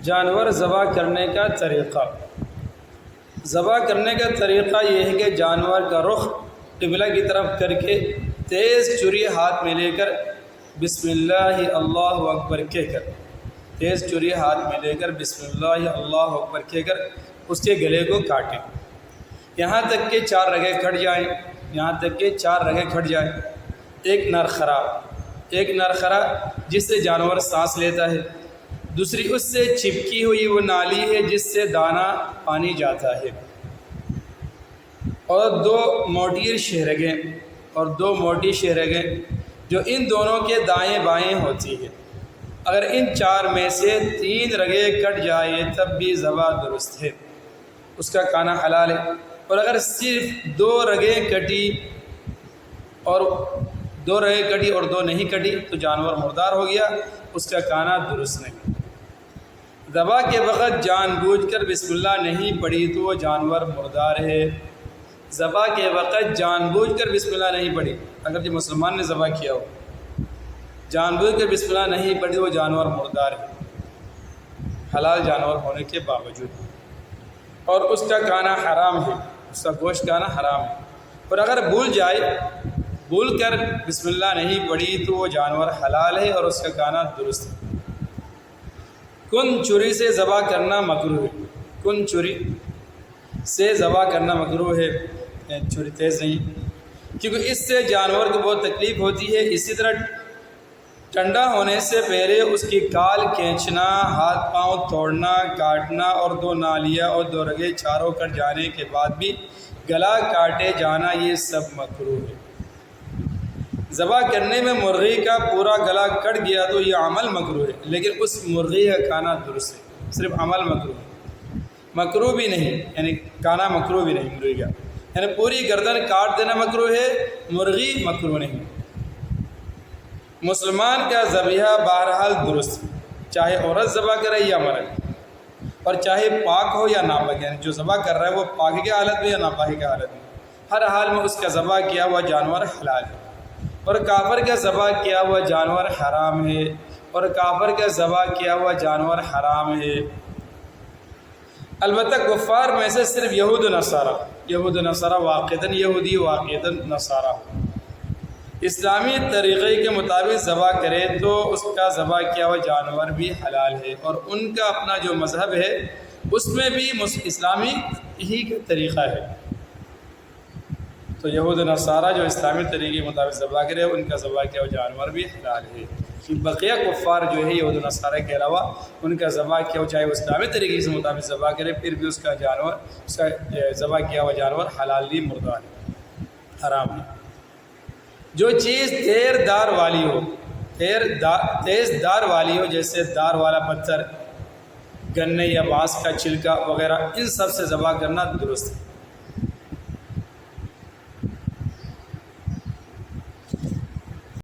جانور ذبح کرنے کا طریقہ۔ ذبح کرنے کا طریقہ یہ ہے کہ جانور کا رخ قبلہ کی طرف کر کے تیز چھری ہاتھ میں لے کر بسم اللہ اللہ اکبر کہہ کر تیز چھری ہاتھ میں لے کر بسم اللہ اللہ اکبر کہہ کر اس کے گلے کو کاٹیں یہاں تک کہ 4 رگیں کھٹ جائیں، یہاں تک کہ 4 رگیں کھٹ جائیں۔ ایک نرخرا جس سے جانور سانس لیتا ہے، دوسری اس سے چپکی ہوئی وہ نالی ہے جس سے دانہ پانی جاتا ہے، اور 2 موٹی شہرگیں جو ان دونوں کے دائیں بائیں ہوتی ہے۔ اگر ان 4 میں سے 3 رگیں کٹ جائے تب بھی ذبح درست ہے، اس کا کھانا حلال ہے۔ اور اگر صرف 2 رگیں کٹی اور 2 نہیں کٹی تو جانور مردار ہو گیا، اس کا کھانا درست نہیں۔ ذبح کے وقت جان بوجھ کر بسم اللہ نہیں پڑھی تو وہ جانور مردار ہے۔ ذبح کے وقت جان بوجھ کر بسم اللہ نہیں پڑھی، اگر جو مسلمان نے ذبح کیا ہو جان بوجھ کر بسم اللہ نہیں پڑھی تو وہ جانور مردار ہے، حلال جانور ہونے کے باوجود، اور اس کا کھانا حرام ہے، اس کا گوشت کھانا حرام ہے۔ اور اگر بھول کر بسم اللہ نہیں پڑھی تو وہ جانور حلال ہے اور اس کا کھانا درست ہے۔ کن چھری سے ذبح کرنا مکروہ ہے، کن چھری سے ذبح کرنا مکروہ ہے، چھری تیز نہیں، کیونکہ اس سے جانور کو بہت تکلیف ہوتی ہے۔ اسی طرح ٹھنڈا ہونے سے پہلے اس کی کال کھینچنا، ہاتھ پاؤں توڑنا، کاٹنا، اور 2 نالیاں اور 2 رگیں چاروں کٹ جانے کے بعد بھی گلا کاٹے جانا، یہ سب مکروہ ہے۔ ذبح کرنے میں مرغی کا پورا گلا کٹ گیا تو یہ عمل مکروہ ہے، لیکن اس مرغی کا کھانا درست ہے، صرف عمل مکروہ ہے، مکروہ بھی نہیں، یعنی کھانا مکروہ بھی نہیں مرغی کا، یعنی پوری گردن کاٹ دینا مکروہ ہے، مرغی مکروہ نہیں۔ مسلمان کا ذبیحہ بہرحال درست ہے، چاہے عورت ذبح کرے یا مرد، اور چاہے پاک ہو یا ناپاک، یعنی جو ذبح کر رہا ہے وہ پاکی کی حالت میں یا ناپاکی کی حالت میں، ہر حال میں اس کا ذبح کیا ہوا جانور حلال ہے۔ اور کافر کا ذبح کیا ہوا جانور حرام ہے، اور کافر کا ذبح کیا ہوا جانور حرام ہے۔ البتہ کفار میں سے صرف یہود و نصارہ واقعتاً یہودی واقعتاً نصارہ اسلامی طریقے کے مطابق ذبح کرے تو اس کا ذبح کیا ہوا جانور بھی حلال ہے، اور ان کا اپنا جو مذہب ہے اس میں بھی اسلامی ہی کا طریقہ ہے۔ تو یہود و نصارہ جو اسلامی طریقے کے مطابق ذبح کرے ان کا ذبح کیا ہوا جانور بھی حلال ہے۔ بقیہ کفار جو ہے یہود و نصارہ کے علاوہ ان کا ذبح کیا ہوا چاہے وہ اسلامی طریقے سے مطابق ذبح کرے پھر بھی اس کا ذبح کیا ہوا جانور حلال نہیں، مردار ہے، حرام ہے۔ جو چیز تیز دار والی ہو جیسے دار والا پتھر، گنے یا بانس کا چھلکا وغیرہ، ان سب سے ذبح کرنا درست ہے۔